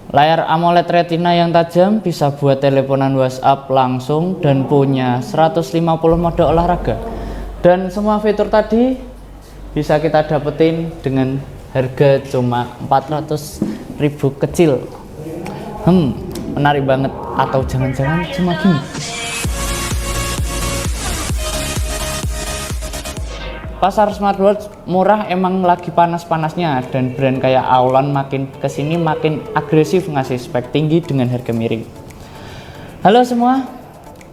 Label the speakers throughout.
Speaker 1: Layar AMOLED Retina yang tajam, bisa buat teleponan WhatsApp langsung, dan punya 150 mode olahraga. Dan semua fitur tadi bisa kita dapetin dengan harga cuma 400.000 kecil. Menarik banget. Atau jangan-jangan cuma gini. Pasar smartwatch murah emang lagi panas-panasnya, dan brand kayak Aulon makin kesini makin agresif ngasih spek tinggi dengan harga miring. Halo semua,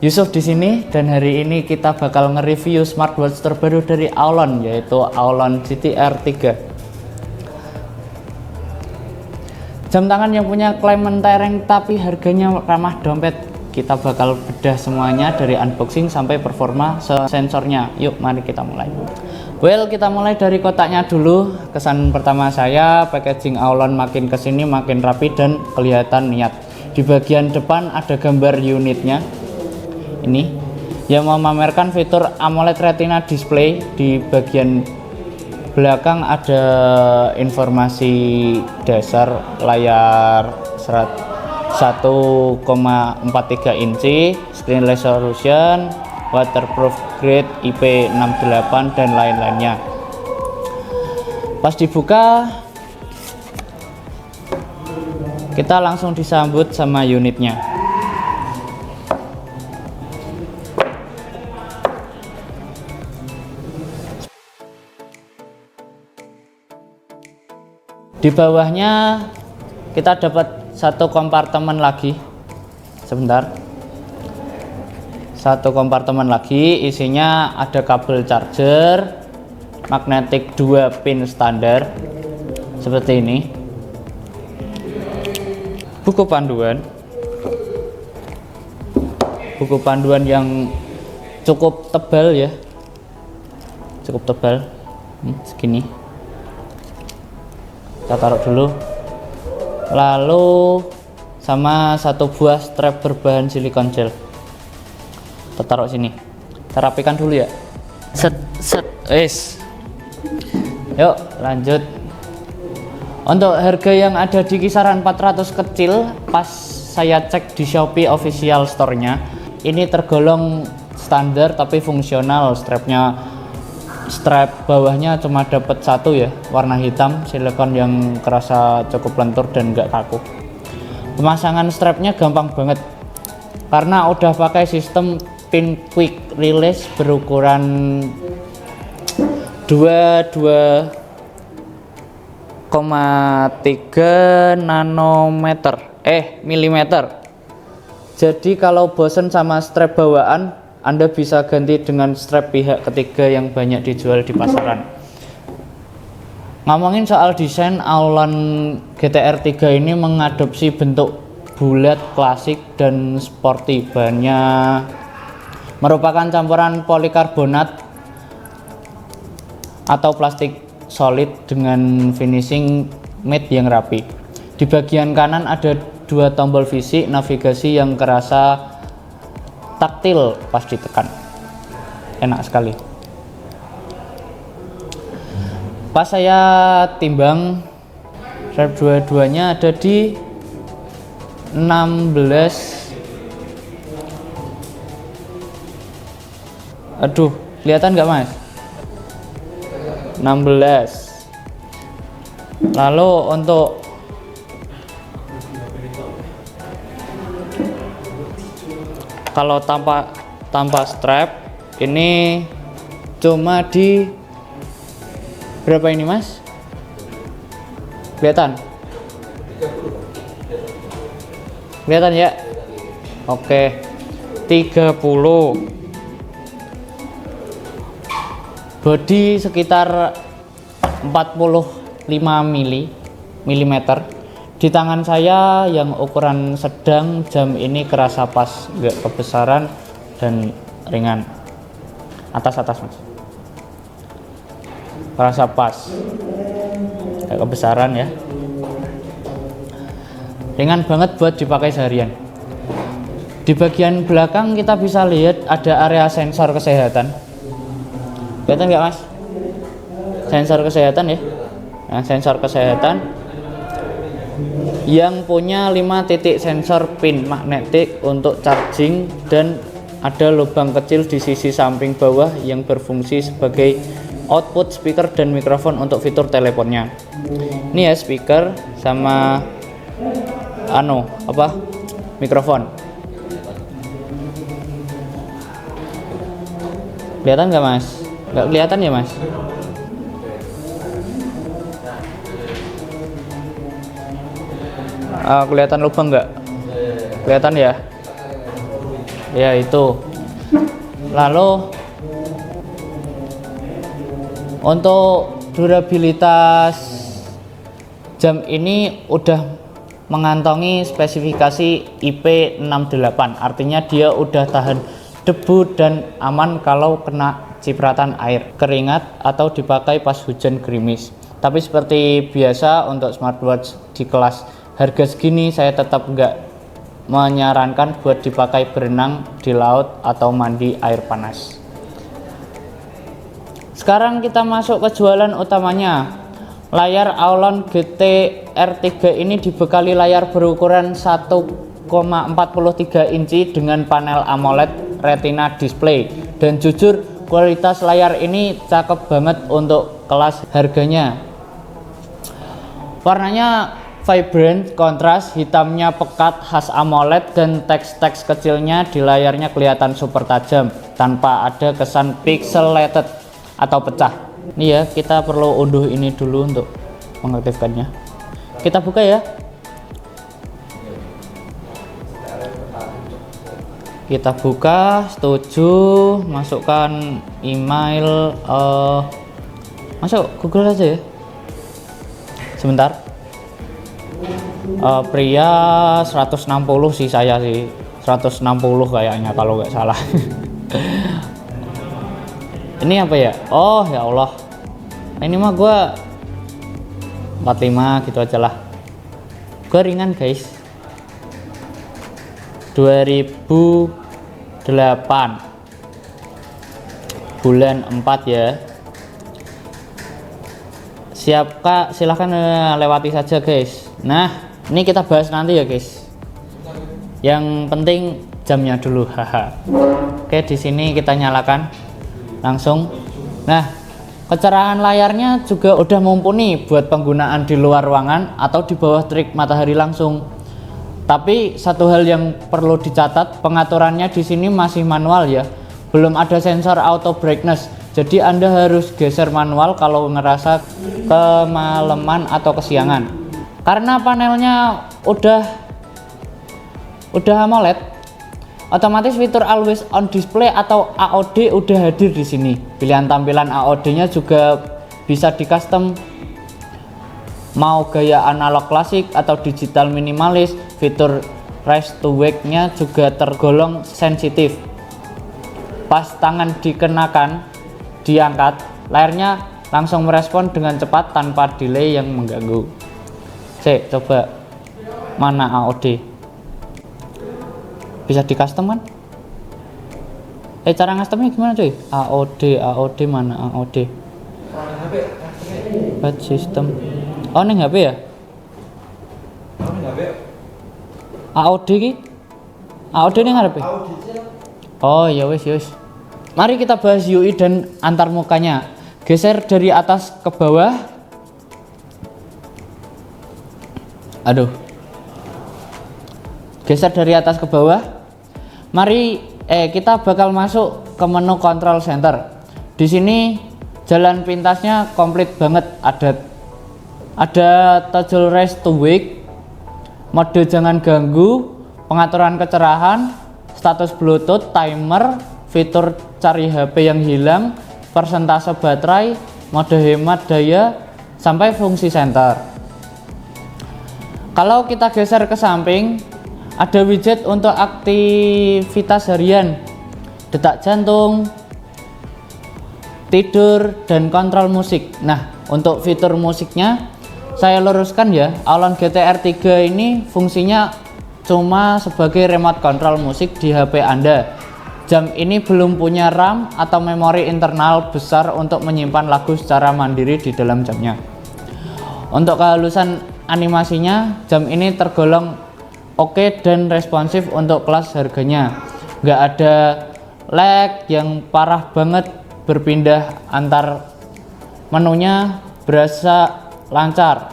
Speaker 1: Yusuf di sini, dan hari ini kita bakal nge-review smartwatch terbaru dari Aulon, yaitu Aulon GTR 3. Jam tangan yang punya klaim mentereng tapi harganya ramah dompet. Kita bakal bedah semuanya dari unboxing sampai performa sensornya. Yuk mari kita mulai. Well, kita mulai dari kotaknya dulu. Kesan pertama saya, packaging Aulon makin kesini makin rapi dan kelihatan niat. Di bagian depan ada gambar unitnya. Ini yang memamerkan fitur AMOLED Retina display. Di bagian belakang ada informasi dasar layar 1,43 inci, screen resolution, waterproof grade IP68 dan lain-lainnya. Pas dibuka, kita langsung disambut sama unitnya. Di bawahnya kita dapat satu kompartemen lagi. Sebentar. Satu kompartemen lagi, isinya ada kabel charger magnetik 2 pin standar seperti ini. Buku panduan yang cukup tebal ya, cukup tebal, segini. Kita taruh dulu. Lalu sama satu buah strap berbahan silikon gel. Kita taruh sini. Kita rapikan dulu ya. Set. Yuk lanjut. Untuk harga yang ada di kisaran 400 kecil, pas saya cek di Shopee official store-nya, ini tergolong standar tapi fungsional. Strap bawahnya cuma dapat satu ya, warna hitam silikon yang kerasa cukup lentur dan enggak kaku. Pemasangan strapnya gampang banget karena udah pakai sistem pin quick release berukuran 22,3 milimeter. Jadi kalau bosen sama strap bawaan, Anda bisa ganti dengan strap pihak ketiga yang banyak dijual di pasaran. Ngomongin soal desain, Aulon GTR 3 ini mengadopsi bentuk bulat, klasik, dan sporty. Bahannya merupakan campuran polikarbonat atau plastik solid dengan finishing matte yang rapi. Di bagian kanan ada dua tombol fisik navigasi yang kerasa taktil pas ditekan, enak sekali. Pas saya timbang, strap dua-duanya ada di 16. Aduh, kelihatan nggak mas? 16. Lalu untuk kalau tanpa strap ini cuma di berapa ini mas? Kelihatan ya? Oke, 30. Bodi sekitar 45 mm. Di tangan saya yang ukuran sedang, jam ini kerasa pas, nggak kebesaran dan ringan. Atas mas, kerasa pas, nggak kebesaran ya, ringan banget buat dipakai seharian. Di bagian belakang kita bisa lihat ada area sensor kesehatan. Kelihatan nggak mas? Sensor kesehatan ya. Nah, sensor kesehatan yang punya 5 titik sensor pin magnetik untuk charging dan ada lubang kecil di sisi samping bawah yang berfungsi sebagai output speaker dan mikrofon untuk fitur teleponnya. Ini ya speaker sama mikrofon. Kelihatan nggak mas? Nggak kelihatan ya mas? Kelihatan lubang nggak? Kelihatan ya? Ya itu. Lalu untuk durabilitas jam ini udah mengantongi spesifikasi IP68, artinya dia udah tahan debu dan aman kalau kena cipratan air, keringat atau dipakai pas hujan gerimis. Tapi seperti biasa untuk smartwatch di kelas harga segini saya tetap nggak menyarankan buat dipakai berenang di laut atau mandi air panas. Sekarang kita masuk ke jualan utamanya. Layar Aulon GT R3 ini dibekali layar berukuran 1,43 inci dengan panel AMOLED Retina display, dan jujur kualitas layar ini cakep banget untuk kelas harganya. Warnanya vibrant, kontras, hitamnya pekat khas AMOLED, dan teks-teks kecilnya di layarnya kelihatan super tajam tanpa ada kesan pixelated atau pecah. Ini ya, kita perlu unduh ini dulu untuk mengaktifkannya. Kita buka ya. Kita buka, setuju, masukkan email, masuk Google aja ya. Sebentar. Pria 160 sih, saya sih 160 kayaknya kalau nggak salah. Ini apa ya? Oh ya Allah, ini mah gue 45 gitu aja lah. Gue ringan guys. 2008 bulan 4 ya. Siap kak, silahkan lewati saja guys. Nah, ini kita bahas nanti ya guys. Yang penting jamnya dulu, haha. Oke, di sini kita nyalakan langsung. Nah, kecerahan layarnya juga udah mumpuni buat penggunaan di luar ruangan atau di bawah terik matahari langsung. Tapi satu hal yang perlu dicatat, pengaturannya di sini masih manual ya. Belum ada sensor auto brightness. Jadi Anda harus geser manual kalau ngerasa kemalaman atau kesiangan. Karena panelnya udah AMOLED, otomatis fitur always on display atau AOD udah hadir di sini. Pilihan tampilan AOD-nya juga bisa di custom, mau gaya analog klasik atau digital minimalis. Fitur raise to wake-nya juga tergolong sensitif. Pas tangan dikenakan, diangkat, layarnya langsung merespon dengan cepat tanpa delay yang mengganggu. Coba mana AOD? Bisa di custom kan? Cara customnya gimana cuy? AOD mana AOD? Batch system. Oh nih HP ya? AOD ki? AOD nih HP? Oh ya wis. Mari kita bahas UI dan antar mukanya. Geser dari atas ke bawah. Aduh. Geser dari atas ke bawah. Mari kita bakal masuk ke menu control center. Di sini jalan pintasnya komplit banget. Ada toggle raise to wake, mode jangan ganggu, pengaturan kecerahan, status Bluetooth, timer, fitur cari HP yang hilang, persentase baterai, mode hemat daya, sampai fungsi center. Kalau kita geser ke samping, ada widget untuk aktivitas harian, detak jantung, tidur, dan kontrol musik. Nah, untuk fitur musiknya saya luruskan ya, Aulon GT R3 ini fungsinya cuma sebagai remote control musik di HP Anda. Jam ini belum punya RAM atau memori internal besar untuk menyimpan lagu secara mandiri di dalam jamnya. Untuk kehalusan animasinya, jam ini tergolong oke dan responsif untuk kelas harganya. Nggak ada lag yang parah banget, berpindah antar menunya berasa lancar.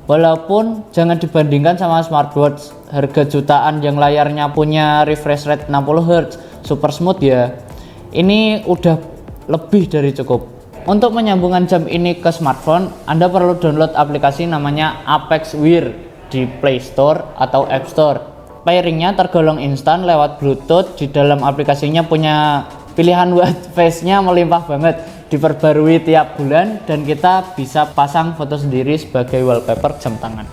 Speaker 1: Walaupun jangan dibandingkan sama smartwatch harga jutaan yang layarnya punya refresh rate 60 Hz super smooth ya. Ini udah lebih dari cukup. Untuk menyambungkan jam ini ke smartphone, Anda perlu download aplikasi namanya Apex Wear di Play Store atau App Store. Pairingnya tergolong instan lewat Bluetooth. Di dalam aplikasinya punya pilihan watch face-nya melimpah banget, diperbarui tiap bulan, dan kita bisa pasang foto sendiri sebagai wallpaper jam tangan.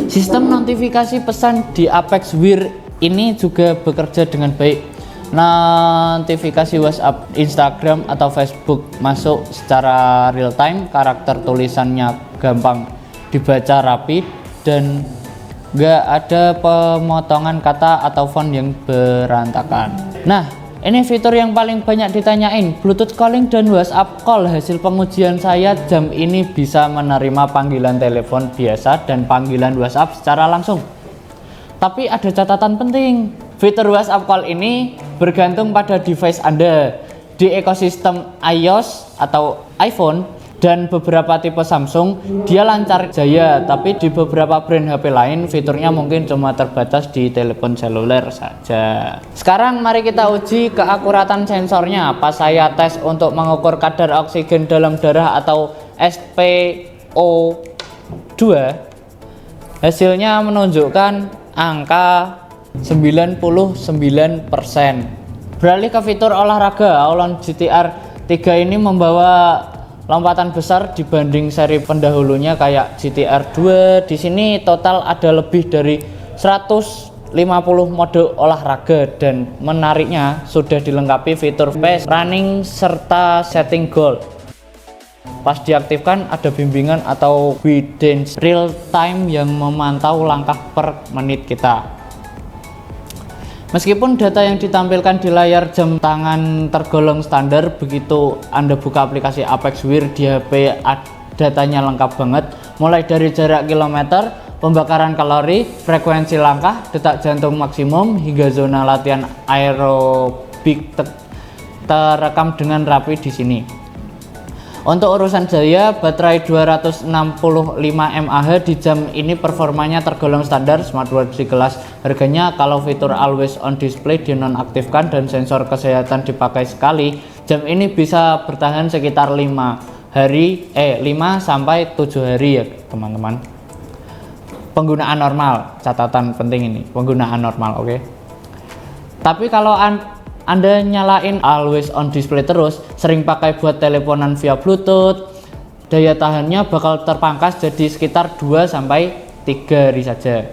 Speaker 1: Sistem notifikasi pesan di Apex Wear ini juga bekerja dengan baik. Notifikasi WhatsApp, Instagram, atau Facebook masuk secara real time, karakter tulisannya gampang dibaca rapi, dan gak ada pemotongan kata atau font yang berantakan. Nah, ini fitur yang paling banyak ditanyain, Bluetooth calling dan WhatsApp call. Hasil pengujian saya, jam ini bisa menerima panggilan telepon biasa dan panggilan WhatsApp secara langsung. Tapi ada catatan penting, fitur WhatsApp call ini bergantung pada device Anda. Di ekosistem iOS atau iPhone dan beberapa tipe Samsung, dia lancar jaya, tapi di beberapa brand HP lain fiturnya mungkin cuma terbatas di telepon seluler saja. Sekarang mari kita uji keakuratan sensornya. Pas saya tes untuk mengukur kadar oksigen dalam darah atau SpO2, hasilnya menunjukkan angka 99%. Beralih ke fitur olahraga, Aulon GTR 3 ini membawa lompatan besar dibanding seri pendahulunya kayak GTR 2. Di sini total ada lebih dari 150 mode olahraga, dan menariknya sudah dilengkapi fitur pace, running, serta setting goal. Pas diaktifkan ada bimbingan atau guidance real time yang memantau langkah per menit kita. Meskipun data yang ditampilkan di layar jam tangan tergolong standar, begitu Anda buka aplikasi Apex Wear di HP, datanya lengkap banget, mulai dari jarak kilometer, pembakaran kalori, frekuensi langkah, detak jantung maksimum, hingga zona latihan aerobik terekam dengan rapi di sini. Untuk urusan daya, baterai 265 mAh di jam ini performanya tergolong standar smartwatch di kelas harganya. Kalau fitur always on display dinonaktifkan dan sensor kesehatan dipakai sekali, jam ini bisa bertahan sekitar 5 sampai 7 hari ya teman-teman. Penggunaan normal, catatan penting ini, penggunaan normal, oke. Tapi kalau Anda nyalain always on display terus, sering pakai buat teleponan via Bluetooth, daya tahannya bakal terpangkas jadi sekitar 2 sampai 3 hari saja.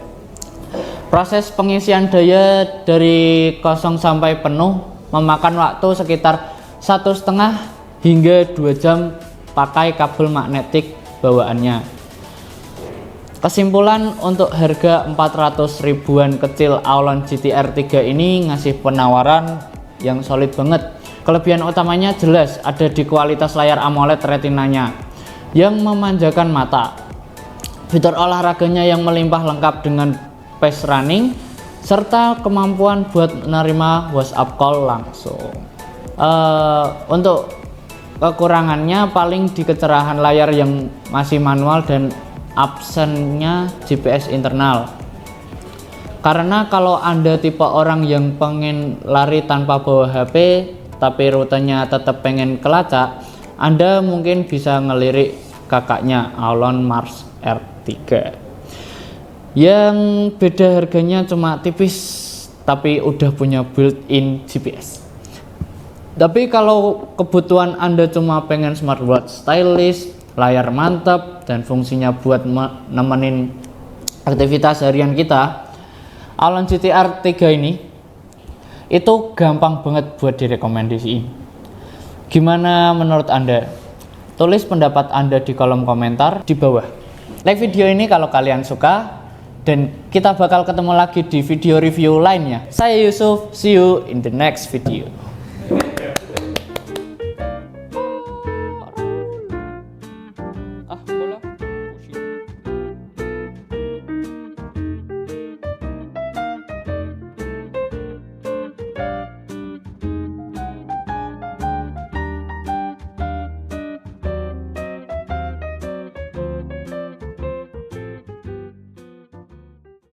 Speaker 1: Proses pengisian daya dari kosong sampai penuh memakan waktu sekitar 1,5 hingga 2 jam pakai kabel magnetik bawaannya. Kesimpulan, untuk harga 400 ribuan kecil, Aulon GTR 3 ini ngasih penawaran yang solid banget. Kelebihan utamanya jelas ada di kualitas layar AMOLED retinanya yang memanjakan mata, fitur olahraganya yang melimpah lengkap dengan pace running, serta kemampuan buat menerima WhatsApp call langsung. Untuk kekurangannya paling di kecerahan layar yang masih manual dan absennya GPS internal. Karena kalau Anda tipe orang yang pengen lari tanpa bawa HP tapi rutenya tetap pengen kelacak, Anda mungkin bisa ngelirik kakaknya, Aulon Mars R3, yang beda harganya cuma tipis tapi udah punya built-in GPS. Tapi kalau kebutuhan Anda cuma pengen smartwatch stylish, layar mantap, dan fungsinya buat nemenin aktivitas harian kita, Aulon GTR 3 ini itu gampang banget buat direkomendasiin. Gimana menurut Anda? Tulis pendapat Anda di kolom komentar di bawah. Like video ini kalau kalian suka, dan kita bakal ketemu lagi di video review lainnya. Saya Yusuf, see you in the next video.